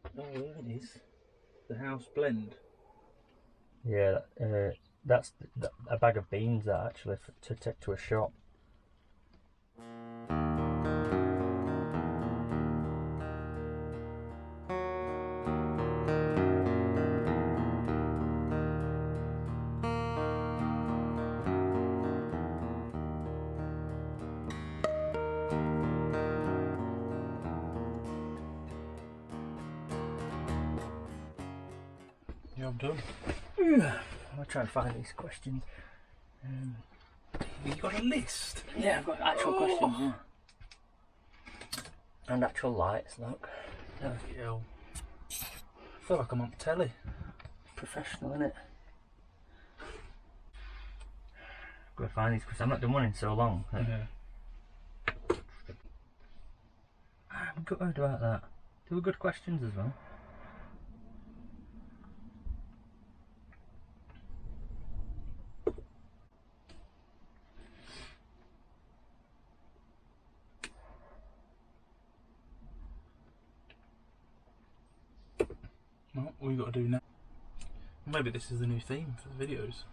Oh, there it is. The house blend. Yeah, that's a bag of beans that actually to take to a shop. Job done. I'll try and find these questions. You got a list? Yeah, I've got actual questions. Yeah. And actual lights, look. Yeah. I feel like I'm on telly. Professional, innit? Gotta find these because I've not done one in so long. Yeah. I'm gutted about that. They were good questions as well. What we got to do now? Maybe this is the new theme for the videos.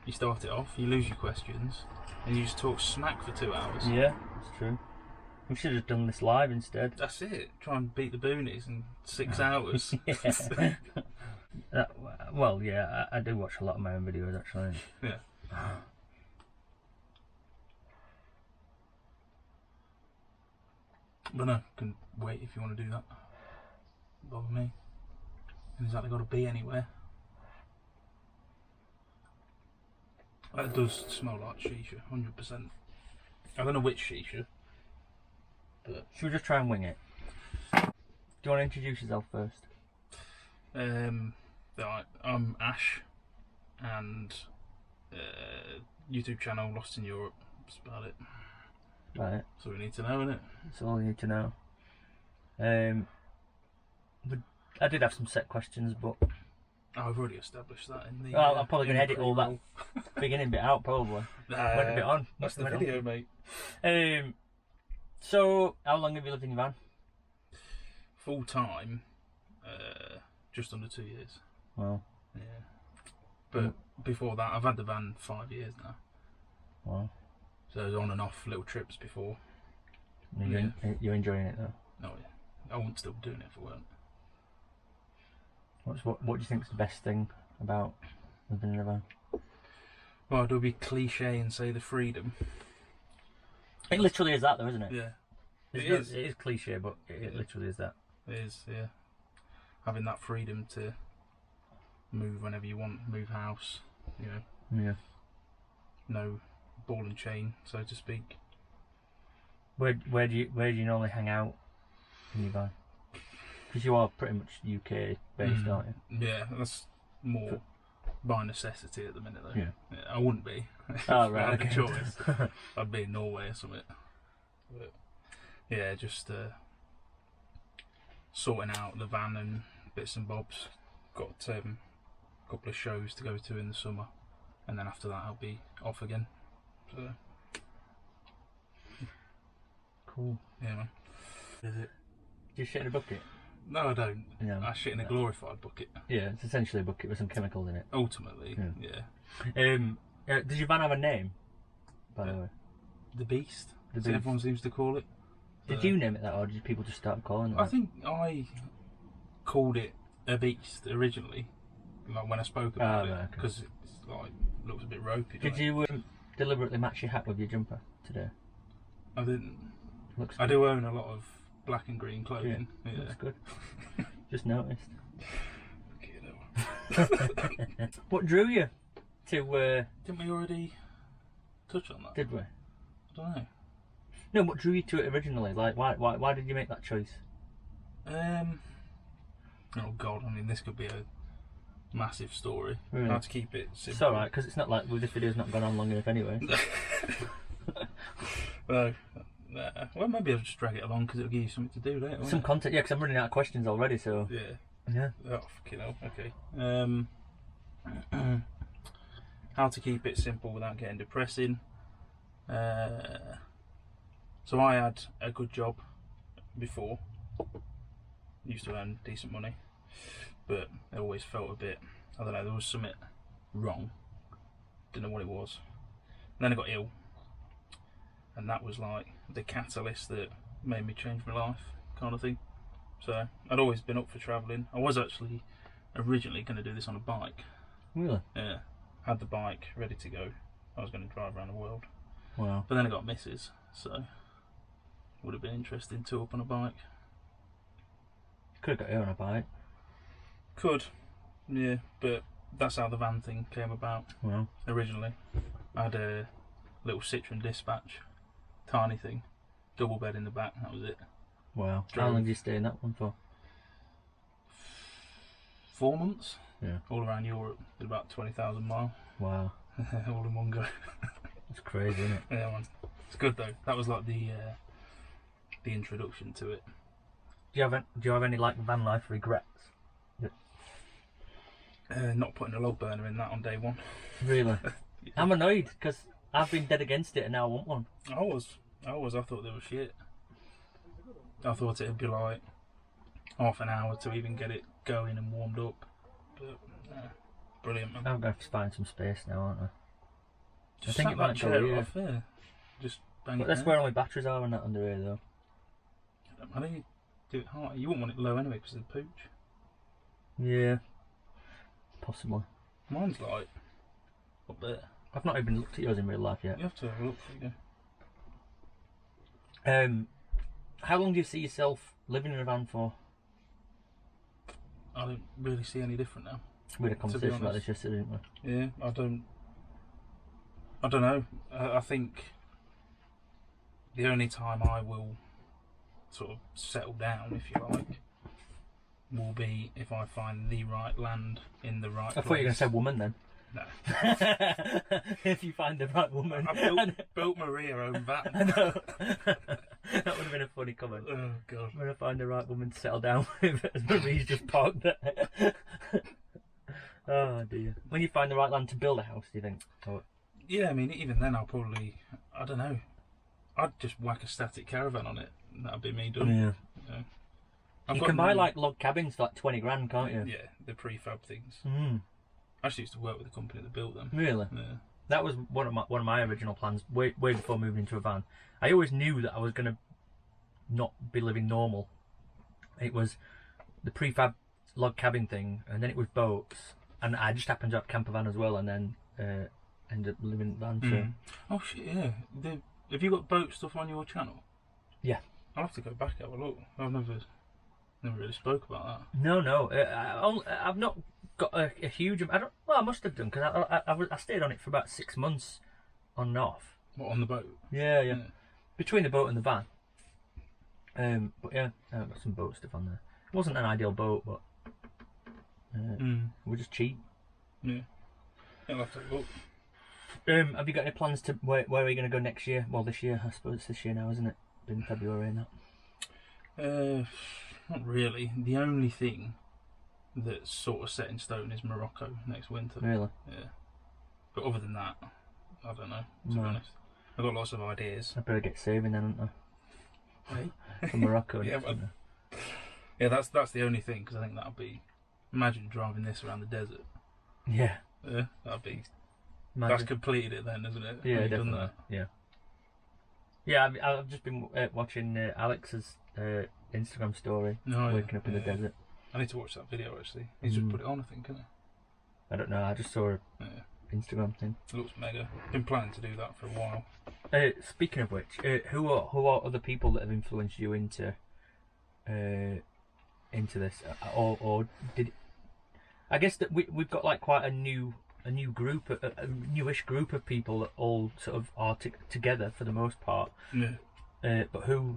You start it off, you lose your questions, and you just talk smack for 2 hours. Yeah, that's true. We should have done this live instead. That's it. Try and beat the boonies in 6 hours. Yeah. Well, yeah, I do watch a lot of my own videos actually. Yeah. But no, can wait if you want to do that. Bother me. And exactly got to be anywhere. That does smell like shisha, 100%. I don't know which shisha, but Should we just try and wing it? Do you want to introduce yourself first? right, I'm Ash, and YouTube channel Lost in Europe. That's about it. Right. That's all we need to know, isn't it? That's all you need to know. But I did have some set questions, but Oh, I've already established that in the. well, I'm probably going to edit all that beginning bit out, probably. Went a bit on. That's the video, mate. So, how long have you lived in your van? Full time, just under 2 years. Well, Yeah. But before that, I've had the van 5 years now. well, So I was on and off little trips before. you're enjoying it though. No, I wouldn't still be doing it if I weren't. What do you think's the best thing about living in a van? Well, it'll be cliche and say the freedom. It literally is that though, isn't it? Yeah. It is cliche, but it literally is that. It is, yeah. Having that freedom to move whenever you want, move house, you know. Yeah. No ball and chain, so to speak. Where do you normally hang out in your van? Because you are pretty much UK based, aren't you? Yeah, that's more by necessity at the minute though. Yeah. I wouldn't be. Oh, If right, I had okay. a choice. I'd be in Norway or something. But yeah, just sorting out the van and bits and bobs. Got a couple of shows to go to in the summer, and then after that I'll be off again. So Cool. yeah, man. Is it? Do you shit in a bucket? No, I don't. Yeah. I shit in a glorified bucket. Yeah, it's essentially a bucket with some chemicals in it. Ultimately, yeah. Does your van have a name, by the way? The Beast. The As Beast. everyone seems to call it. Did you name it that, or did people just start calling it I that? think I called it a beast originally, like when I spoke about it, right, okay. because it's like looks a bit ropey. Did doesn't it? you deliberately match your hat with your jumper today? I didn't. Looks I good. do own a lot of black and green clothing. Yeah. Looks good. Just noticed. You know. What drew you to? Didn't we already touch on that? Did we? I don't know. No, what drew you to it originally? Like, why did you make that choice? Oh God, I mean, this could be a massive story. Really? How to keep it simple. It's alright, because it's not like this video's not gone on long enough anyway. Well, maybe I'll just drag it along because it'll give you something to do later. Some content, yeah, because I'm running out of questions already, so. Yeah. Yeah. Oh, fucking hell. Okay. How to keep it simple without getting depressing. So I had a good job before, used to earn decent money, but it always felt a bit, I don't know, there was something wrong. Didn't know what it was. And then I got ill, and that was like the catalyst that made me change my life, kind of thing. So I'd always been up for travelling. I was actually originally going to do this on a bike. Really? Yeah. Had the bike ready to go. I was going to drive around the world. Wow. But then I got misses, so would have been interesting to up on a bike. Could have got here on a bike. Could, yeah, but that's how the van thing came about. Wow. Originally, I had a little Citroen Dispatch, tiny thing, double bed in the back. That was it. Wow. Drove. How long did you stay in that one for? 4 months. Yeah. All around Europe, did about 20,000 miles. Wow. All in one go. That's crazy, isn't it? Yeah, man. It's good though. That was like the introduction to it. Do you have any like van life regrets? Not putting a log burner in that on day one. Really? I'm annoyed because I've been dead against it and now I want one. I was. I thought they were shit. I thought it'd be like half an hour to even get it going and warmed up. But brilliant, man. I'm going to have to find some space now, aren't I? Just I think sat it that might go chair here. off there. Just bang But it that's there. where all my batteries are and that under here though. How do you do it high? You wouldn't want it low anyway because of the pooch. Yeah. Possibly. Mine's like up there. I've not even looked at yours in real life yet. You have to have a look before you go. How long do you see yourself living in a van for? I don't really see any different now. We had a conversation about honest. this yesterday, didn't we? Yeah, I don't know. I think the only time I will sort of settle down, if you like, will be if I find the right land in the right place. I thought you were going to say woman then. No. If you find the right woman. I built Maria own van. I know. That would have been a funny comment. Oh, God. I'm going to find the right woman to settle down with as Marie's just parked there. Oh dear. When you find the right land to build a house, do you think? Oh. Yeah, I mean, even then I'll probably, I don't know, I'd just whack a static caravan on it. That'd be me done. Yeah. You know. You can buy like log cabins for like 20 grand, can't you? Yeah, the prefab things. Mm. I actually used to work with the company that built them. Really? Yeah. That was one of my original plans way before moving into a van. I always knew that I was going to not be living normal. It was the prefab log cabin thing, and then it was boats, and I just happened to have a camper van as well, and then ended up living in the van. So. Oh shit, yeah. Have you got boat stuff on your channel? Yeah. I'll have to go back and have a look. I've never really spoke about that. No. I've not got a huge. I must have done because I stayed on it for about 6 months on and off. What, on the boat? Yeah. Between the boat and the van. But yeah, I've got some boat stuff on there. It wasn't an ideal boat, but we're just cheap. Yeah. I'll have to look. Have you got any plans to where are you going to go next year? Well, this year, I suppose it's this year now, isn't it? Been February and that. Not really. The only thing that's sort of set in stone is Morocco next winter. Really? Yeah. But other than that, I don't know, to be honest. I've got lots of ideas. I better get saving then, haven't I? Hey? For Morocco. Yeah, yeah, that's the only thing, because I think that'd be... Imagine driving this around the desert. Yeah. Yeah, that'd be... Imagine. That's completed it then, isn't it? Yeah, When you've definitely. done that. Yeah. Yeah, I've just been watching Alex's Instagram story, No, waking up in the desert. I need to watch that video actually. He's just put it on, I think, hasn't I don't know, I just saw a he? Instagram thing. It looks mega. Been planning to do that for a while. Speaking of which, who are other people that have influenced you into this, or did? I guess that we've got like quite a new group, a newish group of people that all sort of are together for the most part. Yeah. But who?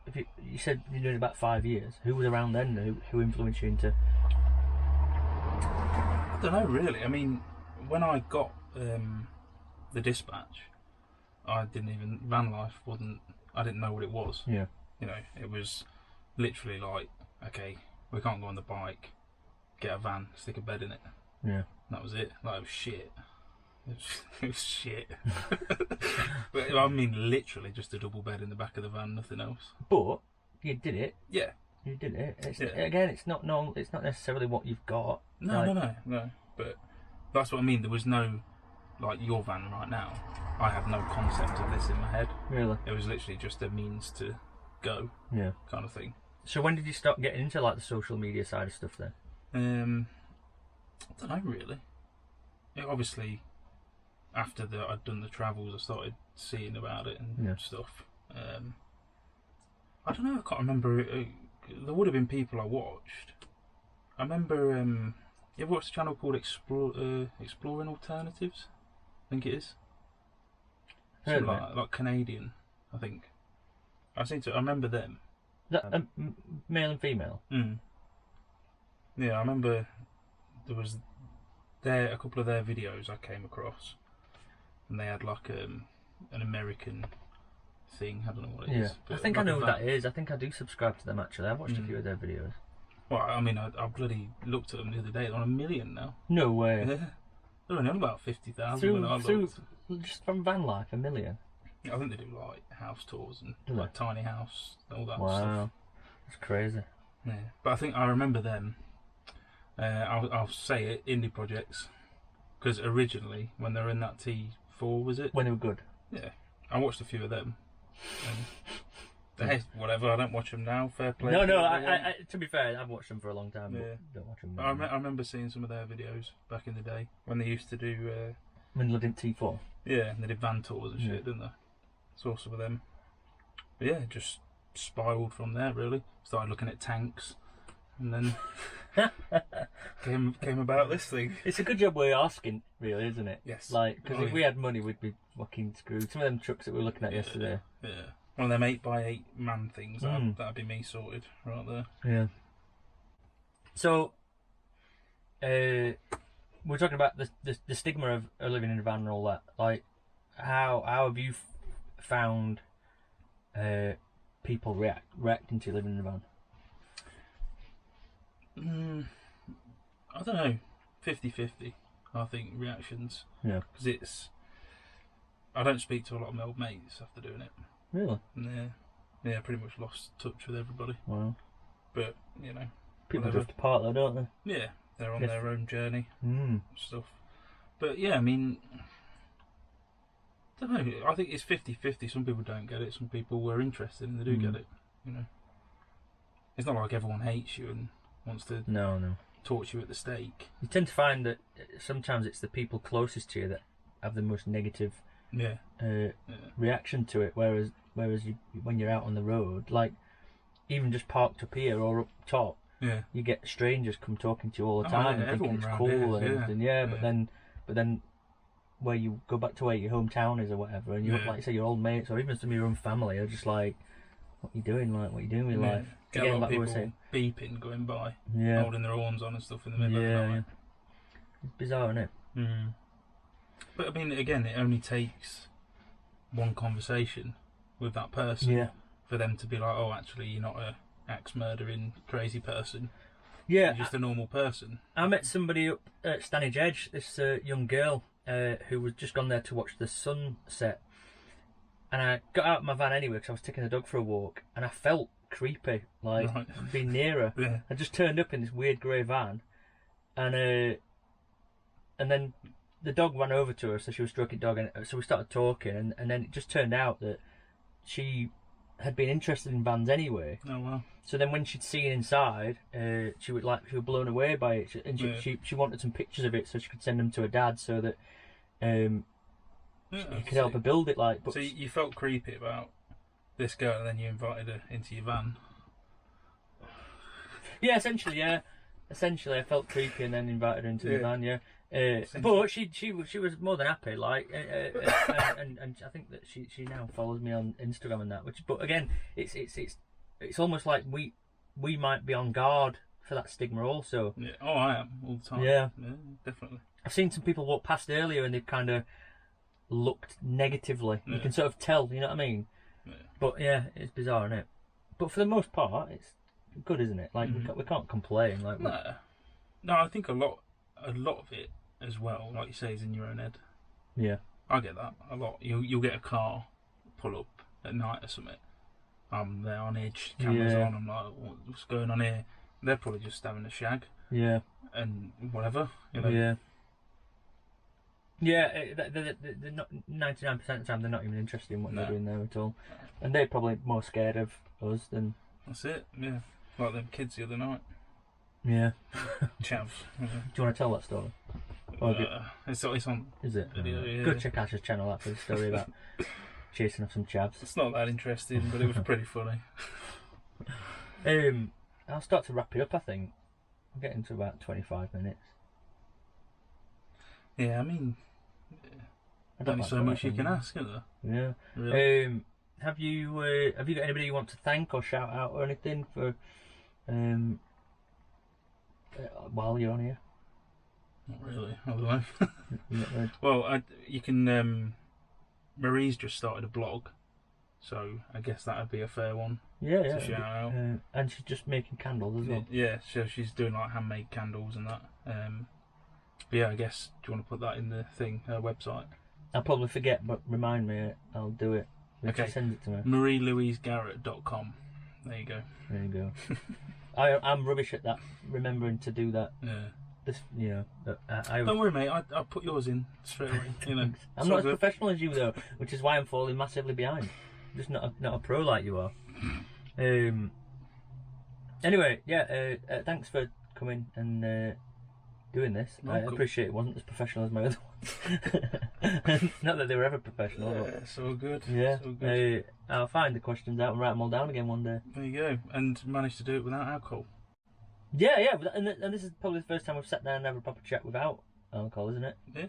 If you said you're doing about 5 years, who was around then? Who influenced you into? I don't know really. I mean, when I got the Dispatch, I didn't even Vanlife wasn't. I didn't know what it was. Yeah. You know, it was literally like, okay, we can't go on the bike. Get a van, stick a bed in it. Yeah. That was it. Like, it was shit. It was shit. But I mean, literally just a double bed in the back of the van, nothing else. But you did it. Yeah. You did it. It's, Yeah. Again, it's not necessarily what you've got. No. But that's what I mean. There was no, like your van right now. I had no concept of this in my head. Really? It was literally just a means to go, kind of thing. So when did you start getting into like the social media side of stuff then? I don't know really. Obviously, after I'd done the travels, I started seeing about it and stuff. I don't know. I can't remember. There would have been people I watched. I remember. You ever watched a channel called Exploring Alternatives? I think it is. Heard of Something like Canadian, I think. I remember them. Is that male and female? Yeah, I remember there was a couple of their videos I came across, and they had like an American thing. I don't know what it is. I think I know what that is. I think I do subscribe to them actually. I've watched a few of their videos. Well, I mean, I bloody looked at them the other day. They're on 1 million now. No way. Yeah. They're only on about 50,000 when I looked. Just from Vanlife, 1 million. I think they do like house tours and like tiny house, all that stuff. Wow, that's crazy. Yeah, but I think I remember them. I'll say it, indie projects, because originally when they were in that T4, was it? When they were good. Yeah, I watched a few of them. Hey, whatever. I don't watch them now. Fair play. No. I, to be fair, I've watched them for a long time. But don't watch them now. I remember seeing some of their videos back in the day when they used to do. When they lived in T4. Yeah, and they did van tours and shit, didn't they? Saw some of them. But yeah, just spiraled from there. Really, started looking at tanks, and then came about this thing. It's a good job we're asking, really, isn't it? Yes. Like, because if we had money, we'd be fucking screwed. Some of them trucks that we were looking at yesterday. Yeah. One of them 8x8 man things. That'd be me sorted right there. Yeah. So, we're talking about the stigma of living in a van and all that. Like, how have you found people reacting to living in a van? I don't know. 50-50, I think, reactions. Yeah. Because I don't speak to a lot of my old mates after doing it. Really? Yeah, pretty much lost touch with everybody. Wow. But, you know. People drift apart though, don't they? Yeah, they're on their own journey. Stuff. But yeah, I mean, I don't know. I think it's 50-50. Some people don't get it. Some people were interested and they do get it. You know, it's not like everyone hates you and wants to torch you at the stake. You tend to find that sometimes it's the people closest to you that have the most negative reaction to it. Whereas when you're out on the road, like even just parked up here or up top, you get strangers come talking to you all the time and thinking it's cool and everything. But then where you go back to where your hometown is or whatever, and you like you say your old mates or even some of your own family are just like, what are you doing? Like, what are you doing with life? Get a lot of people beeping going by, holding their horns on and stuff in the middle of the night. It's bizarre, isn't it? But I mean, again, it only takes one conversation with that person for them to be like, oh, actually, you're not a axe murdering crazy person. Yeah, you're just a normal person. I met somebody up at Stanage Edge, this young girl who was just gone there to watch the sunset, and I got out of my van anyway because I was taking the dog for a walk, and I felt creepy, like being near her. I just turned up in this weird grey van, and then the dog ran over to her, so she was stroking the dog, and so we started talking, and then it just turned out that she had been interested in vans anyway. Oh wow! So then when she'd seen inside, she was blown away by it, and she wanted some pictures of it so she could send them to her dad so that he could help her build it. Like, but so you felt creepy about this girl, and then you invited her into your van. Yeah, essentially, I felt creepy and then invited her into the van. Yeah. But she was more than happy, like, and I think that she now follows me on Instagram and that. But again, it's almost like we might be on guard for that stigma also. Yeah. Oh, I am all the time. Yeah, definitely. I've seen some people walk past earlier and they've kind of looked negatively. You can sort of tell, you know what I mean? Yeah. But yeah, it's bizarre, isn't it? But for the most part, it's good, isn't it? Like we can't complain. Like no, I think a lot of it as well, like you say, is in your own head. Yeah, I get that a lot. You'll get a car pull up at night or something, I'm there on edge, cameras Yeah. on. I'm like, what's going on here? They're probably just having a shag Yeah. and whatever, you know. Yeah. Yeah, they're not 99% of the time they're not even interested in what they're doing there at all, and they're probably more scared of us than. That's it. Yeah, like them kids the other night. Yeah. Chavs. Do you want to tell that story? It's on. Is it? Video, yeah. Go check out his channel. That's a story about chasing off some chavs. It's not that interesting, but it was pretty funny. I'll start to wrap it up. I think I'm getting to about 25 minutes. Yeah, I mean, only so much you can ask, isn't there? Yeah. Really? Have you got anybody you want to thank or shout out or anything for while you're on here? Not really. I don't know. Not really. Well, you can. Marie's just started a blog, so I guess that would be a fair one. Yeah, to shout out. And she's just making candles as well. Yeah, so she's doing like handmade candles and that. But yeah, I guess, do you want to put that in the thing, her website? I'll probably forget, but remind me. I'll do it. Okay. Send it to me. marielouisegarrett.com. There you go. There you go. I'm rubbish at that. Remembering to do that. Yeah. This, Don't worry, mate. I'll put yours in straight away. You know. I'm not as professional as you though, which is why I'm falling massively behind. I'm just not a pro like you are. Anyway, thanks for coming and doing this. I appreciate it wasn't as professional as my other ones. Not that they were ever professional. Yeah, it's all good. Yeah. It's all good. I'll find the questions out and write them all down again one day. There you go. And managed to do it without alcohol. Yeah, and this is probably the first time we've sat down and have a proper chat without alcohol, isn't it? Yeah,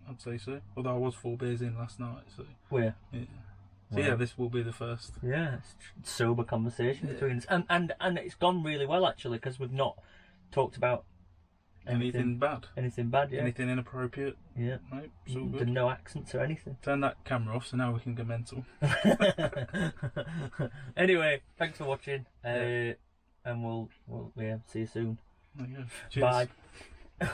I'd say so. Although I was 4 beers in last night, so Where? yeah. So yeah, this will be the first. Yeah, it's sober conversation between us, and it's gone really well actually because we've not talked about anything bad. Anything bad, yeah. Anything inappropriate. Yeah. Nope, it's all good. No accents or anything. Turn that camera off so now we can go mental. Anyway, thanks for watching. And we'll see you soon. There you go. Cheers. Bye.